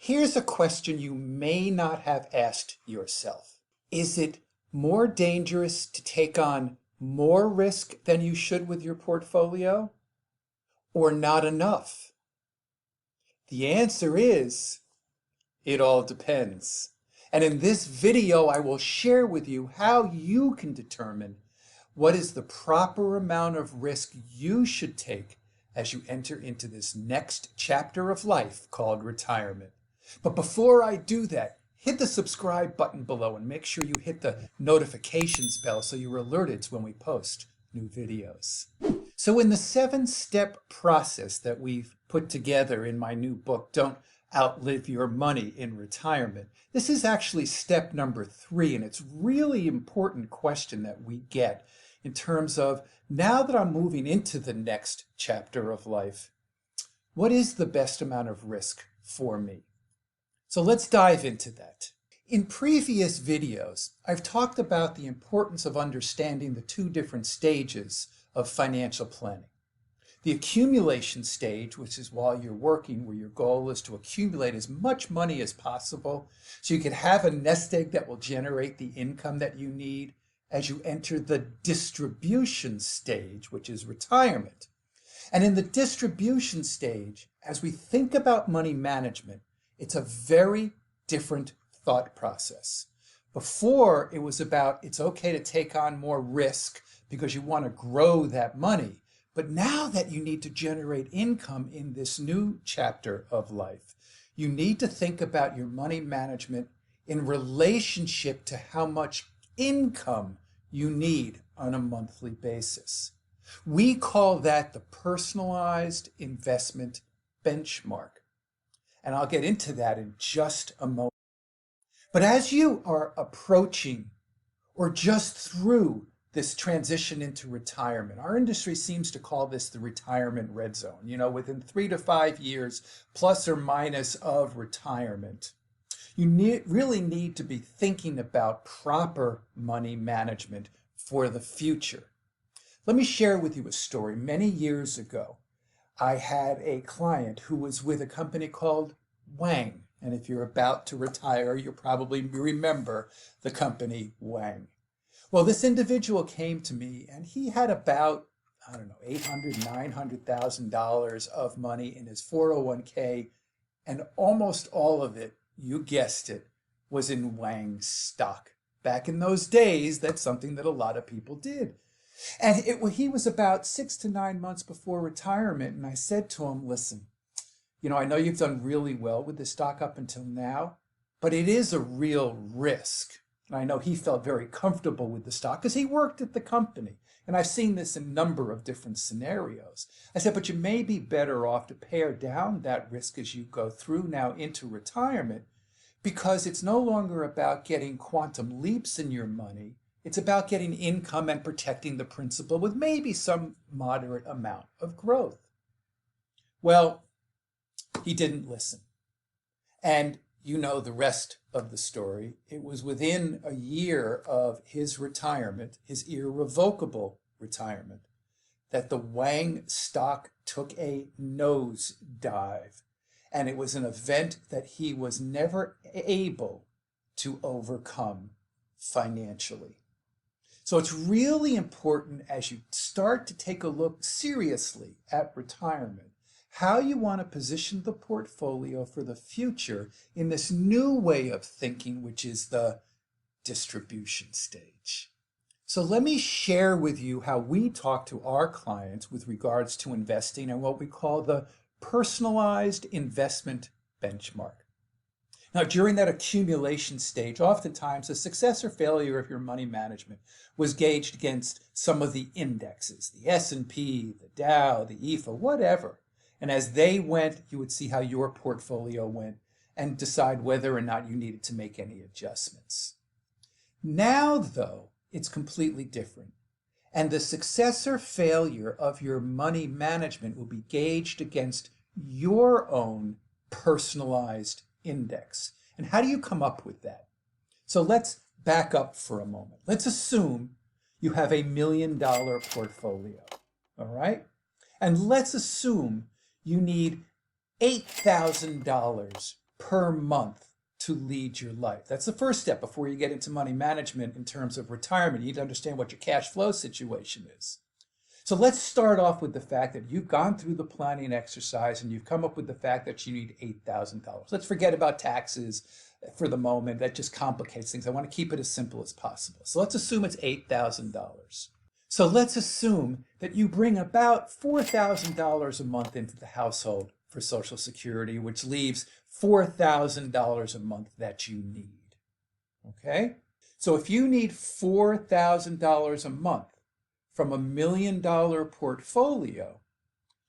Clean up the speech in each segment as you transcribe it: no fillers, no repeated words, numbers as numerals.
Here's a question you may not have asked yourself. Is it more dangerous to take on more risk than you should with your portfolio, or not enough? The answer is, it all depends. And in this video, I will share with you how you can determine what is the proper amount of risk you should take as you enter into this next chapter of life called retirement. But before I do that, hit the subscribe button below and make sure you hit the notifications bell so you're alerted when we post new videos. So in the 7-step process that we've put together in my new book, Don't Outlive Your Money in Retirement, this is actually step number 3, and it's really important question that we get in terms of, now that I'm moving into the next chapter of life, what is the best amount of risk for me? So let's dive into that. In previous videos, I've talked about the importance of understanding the 2 different stages of financial planning. The accumulation stage, which is while you're working, where your goal is to accumulate as much money as possible so you can have a nest egg that will generate the income that you need as you enter the distribution stage, which is retirement. And in the distribution stage, as we think about money management, it's a very different thought process. Before, it was about it's okay to take on more risk because you want to grow that money. But now that you need to generate income in this new chapter of life, you need to think about your money management in relationship to how much income you need on a monthly basis. We call that the personalized investment benchmark. And I'll get into that in just a moment. But as you are approaching or just through this transition into retirement, our industry seems to call this the retirement red zone. You know, within 3 to 5 years, plus or minus, of retirement, you really need to be thinking about proper money management for the future. Let me share with you a story. Many years ago, I had a client who was with a company called Wang. And if you're about to retire, you'll probably remember the company Wang. Well, this individual came to me and he had about, $800,000, $900,000 of money in his 401k, and almost all of it, you guessed it, was in Wang stock. Back in those days, that's something that a lot of people did. And he was about 6 to 9 months before retirement, and I said to him, listen, I know you've done really well with the stock up until now, but it is a real risk. And I know he felt very comfortable with the stock because he worked at the company. And I've seen this in a number of different scenarios. I said, but you may be better off to pare down that risk as you go through now into retirement, because it's no longer about getting quantum leaps in your money. It's about getting income and protecting the principal with maybe some moderate amount of growth. Well, he didn't listen. And you know the rest of the story. It was within a year of his retirement, his irrevocable retirement, that the Wang stock took a nosedive. And it was an event that he was never able to overcome financially. So it's really important, as you start to take a look seriously at retirement, how you want to position the portfolio for the future in this new way of thinking, which is the distribution stage. So let me share with you how we talk to our clients with regards to investing and what we call the personalized investment benchmark. Now, during that accumulation stage, oftentimes the success or failure of your money management was gauged against some of the indexes, the S&P, the Dow, the EFA, whatever. And as they went, you would see how your portfolio went and decide whether or not you needed to make any adjustments. Now, though, it's completely different. And the success or failure of your money management will be gauged against your own personalized index. And how do you come up with that? So let's back up for a moment. Let's assume you have $1 million portfolio, all right? And let's assume you need $8,000 per month to lead your life. That's the first step before you get into money management in terms of retirement. You need to understand what your cash flow situation is. So let's start off with the fact that you've gone through the planning exercise and you've come up with the fact that you need $8,000. Let's forget about taxes for the moment. That just complicates things. I want to keep it as simple as possible. So let's assume it's $8,000. So let's assume that you bring about $4,000 a month into the household for Social Security, which leaves $4,000 a month that you need. Okay? So if you need $4,000 a month from $1 million portfolio,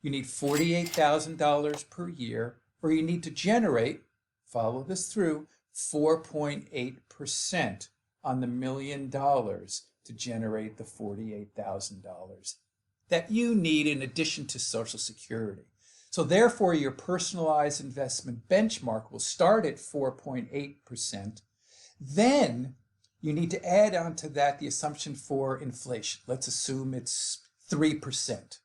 you need $48,000 per year, or you need to generate, follow this through, 4.8% on the $1 million to generate the $48,000 that you need in addition to Social Security. So therefore, your personalized investment benchmark will start at 4.8%. Then you need to add on to that the assumption for inflation. Let's assume it's 3%.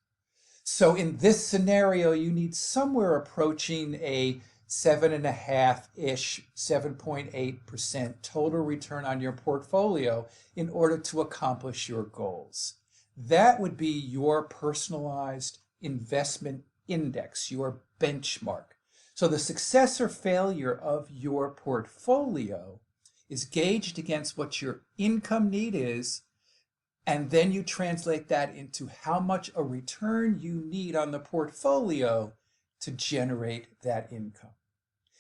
So in this scenario, you need somewhere approaching a 7.5-ish, 7.8% total return on your portfolio in order to accomplish your goals. That would be your personalized investment index, your benchmark. So the success or failure of your portfolio is gauged against what your income need is, and then you translate that into how much a return you need on the portfolio to generate that income.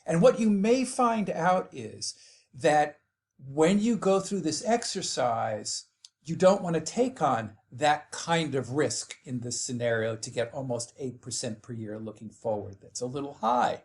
And what you may find out is that when you go through this exercise, you don't want to take on that kind of risk in this scenario to get almost 8% per year looking forward. That's a little high.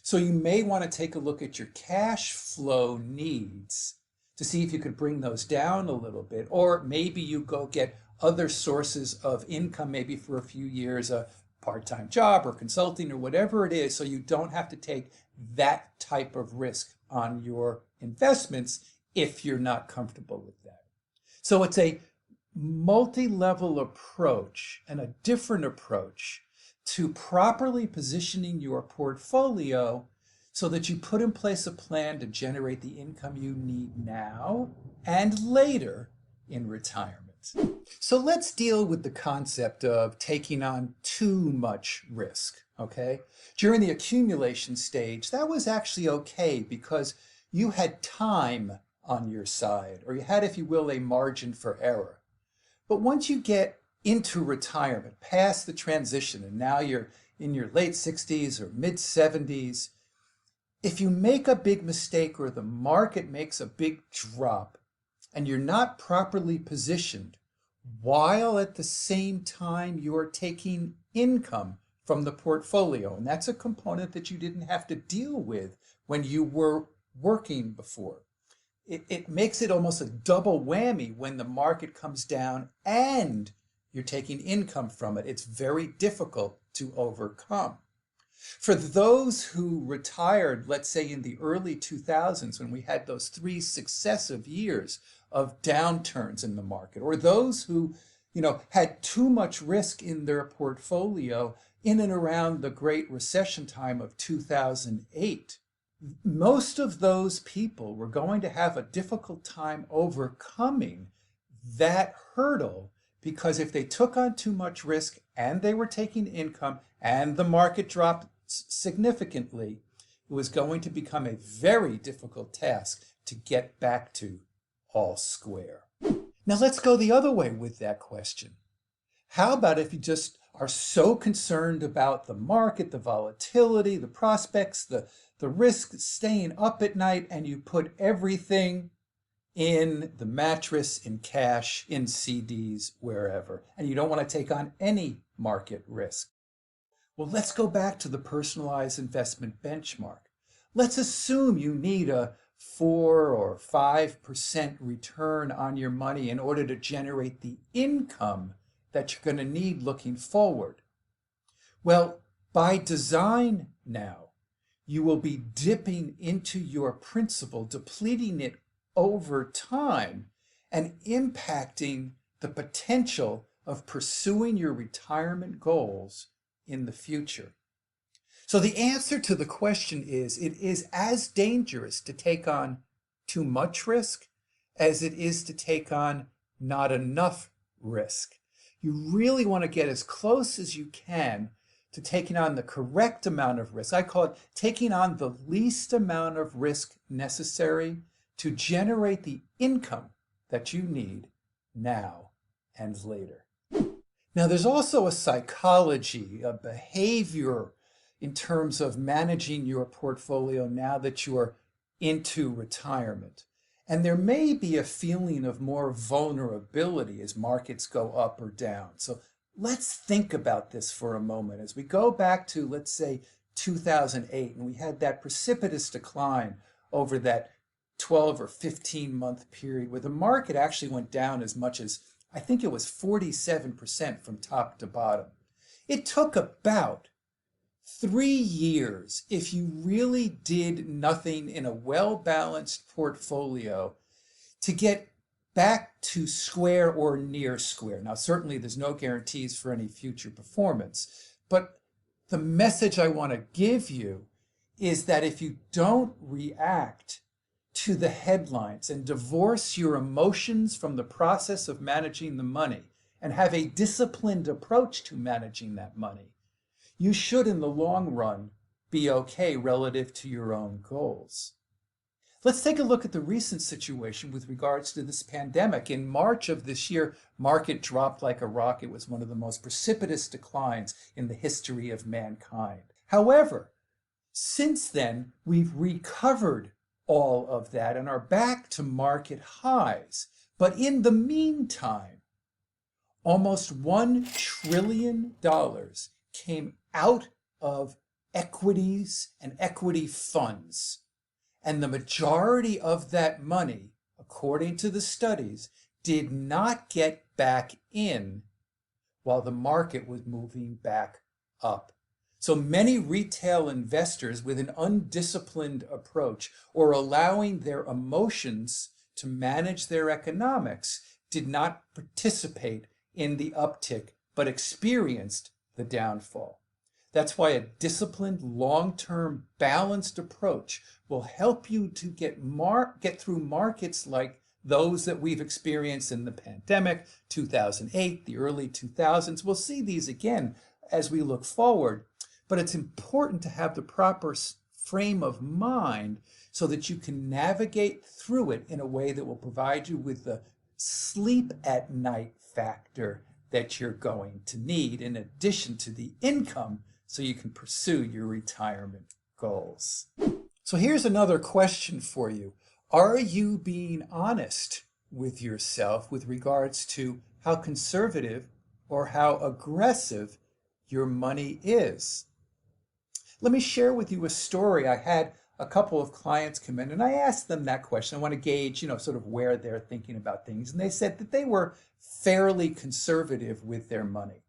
So you may want to take a look at your cash flow needs to see if you could bring those down a little bit, or maybe you go get other sources of income, maybe for a few years, a part-time job or consulting or whatever it is, so you don't have to take that type of risk on your investments if you're not comfortable with that. So it's a multi-level approach and a different approach to properly positioning your portfolio so that you put in place a plan to generate the income you need now and later in retirement. So let's deal with the concept of taking on too much risk, okay? During the accumulation stage, that was actually okay because you had time on your side, or you had, if you will, a margin for error. But once you get into retirement, past the transition, and now you're in your late 60s or mid 70s, if you make a big mistake or the market makes a big drop and you're not properly positioned, while at the same time you're taking income from the portfolio, and that's a component that you didn't have to deal with when you were working before. It makes it almost a double whammy when the market comes down and you're taking income from it. It's very difficult to overcome. For those who retired, let's say in the early 2000s, when we had those 3 successive years of downturns in the market, or those who, had too much risk in their portfolio in and around the Great Recession time of 2008, most of those people were going to have a difficult time overcoming that hurdle, because if they took on too much risk and they were taking income and the market dropped significantly, it was going to become a very difficult task to get back to all square. Now let's go the other way with that question. How about if you just are so concerned about the market, the volatility, the prospects, the risk staying up at night, and you put everything in the mattress, in cash, in CDs, wherever, and you don't want to take on any market risk? Well, let's go back to the personalized investment benchmark. Let's assume you need a 4 or 5% return on your money in order to generate the income that you're going to need looking forward. Well, by design now, you will be dipping into your principal, depleting it over time, and impacting the potential of pursuing your retirement goals in the future. So the answer to the question is it is as dangerous to take on too much risk as it is to take on not enough risk. You really want to get as close as you can to taking on the correct amount of risk. I call it taking on the least amount of risk necessary to generate the income that you need now and later. Now, there's also a psychology, a behavior in terms of managing your portfolio now that you're into retirement. And there may be a feeling of more vulnerability as markets go up or down. So let's think about this for a moment. As we go back to, let's say, 2008, and we had that precipitous decline over that 12 or 15-month period where the market actually went down as much as, I think it was 47% from top to bottom. It took about 3 years, if you really did nothing in a well-balanced portfolio, to get back to square or near square. Now, certainly there's no guarantees for any future performance, but the message I want to give you is that if you don't react to the headlines and divorce your emotions from the process of managing the money and have a disciplined approach to managing that money, you should, in the long run, be okay relative to your own goals. Let's take a look at the recent situation with regards to this pandemic. In March of this year, market dropped like a rock. It was one of the most precipitous declines in the history of mankind. However, since then, we've recovered all of that and are back to market highs. But in the meantime, almost $1 trillion came out of equities and equity funds. And the majority of that money, according to the studies, did not get back in while the market was moving back up. So many retail investors with an undisciplined approach or allowing their emotions to manage their economics did not participate in the uptick, but experienced the downfall. That's why a disciplined, long-term, balanced approach will help you to get through markets like those that we've experienced in the pandemic, 2008, the early 2000s. We'll see these again as we look forward. But it's important to have the proper frame of mind so that you can navigate through it in a way that will provide you with the sleep at night factor that you're going to need, in addition to the income, so you can pursue your retirement goals. So here's another question for you. Are you being honest with yourself with regards to how conservative or how aggressive your money is? Let me share with you a story. I had a couple of clients come in and I asked them that question. I want to gauge, sort of where they're thinking about things. And they said that they were fairly conservative with their money.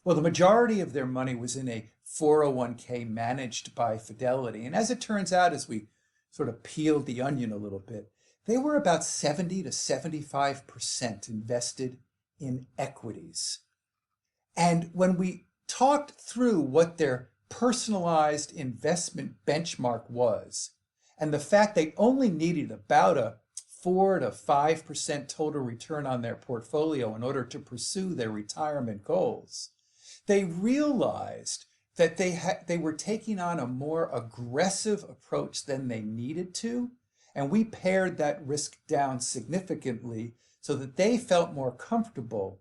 Well, the majority of their money was in a 401k managed by Fidelity. And as it turns out, as we sort of peeled the onion a little bit, they were about 70 to 75% invested in equities. And when we talked through what their personalized investment benchmark was, and the fact they only needed about a 4 to 5% total return on their portfolio in order to pursue their retirement goals, they realized that they were taking on a more aggressive approach than they needed to, and we pared that risk down significantly so that they felt more comfortable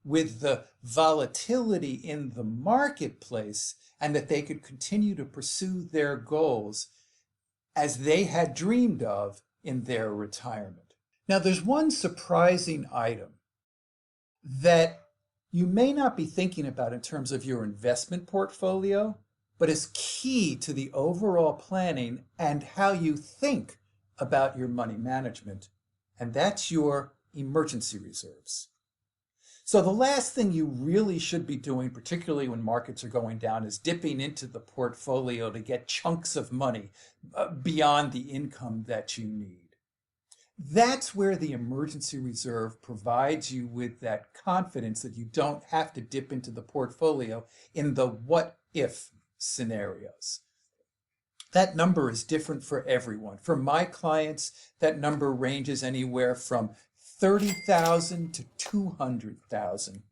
with the volatility in the marketplace and that they could continue to pursue their goals as they had dreamed of in their retirement. Now, there's one surprising item that you may not be thinking about in terms of your investment portfolio, but is key to the overall planning and how you think about your money management, and that's your emergency reserves. So the last thing you really should be doing, particularly when markets are going down, is dipping into the portfolio to get chunks of money beyond the income that you need. That's where the emergency reserve provides you with that confidence that you don't have to dip into the portfolio in the what if scenarios. That number is different for everyone. For my clients, that number ranges anywhere from 30,000 to 200,000,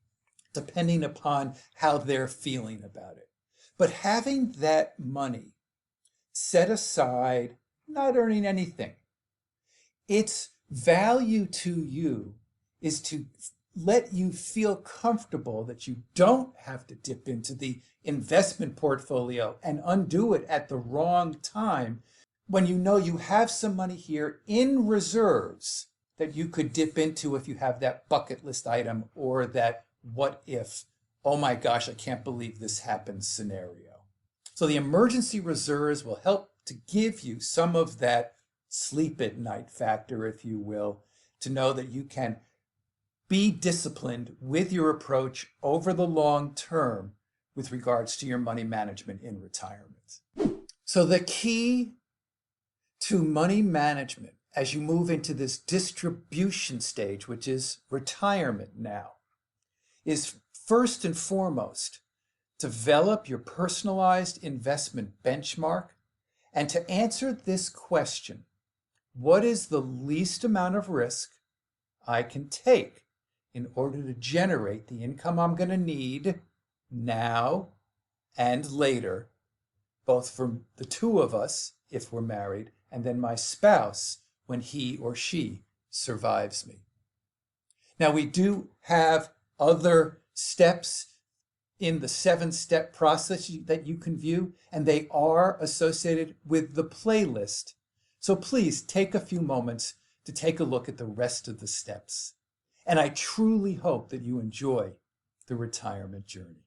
depending upon how they're feeling about it. But having that money set aside, not earning anything, its value to you is to let you feel comfortable that you don't have to dip into the investment portfolio and undo it at the wrong time when you know you have some money here in reserves that you could dip into if you have that bucket list item or that what if, oh my gosh, I can't believe this happened scenario. So the emergency reserves will help to give you some of that sleep at night factor, if you will, to know that you can be disciplined with your approach over the long term with regards to your money management in retirement. So the key to money management as you move into this distribution stage, which is retirement now, is first and foremost, develop your personalized investment benchmark. And to answer this question, what is the least amount of risk I can take in order to generate the income I'm going to need now and later, both for the two of us if we're married, and then my spouse when he or she survives me. Now, we do have other steps in the 7-step process that you can view, and they are associated with the playlist. So please take a few moments to take a look at the rest of the steps. And I truly hope that you enjoy the retirement journey.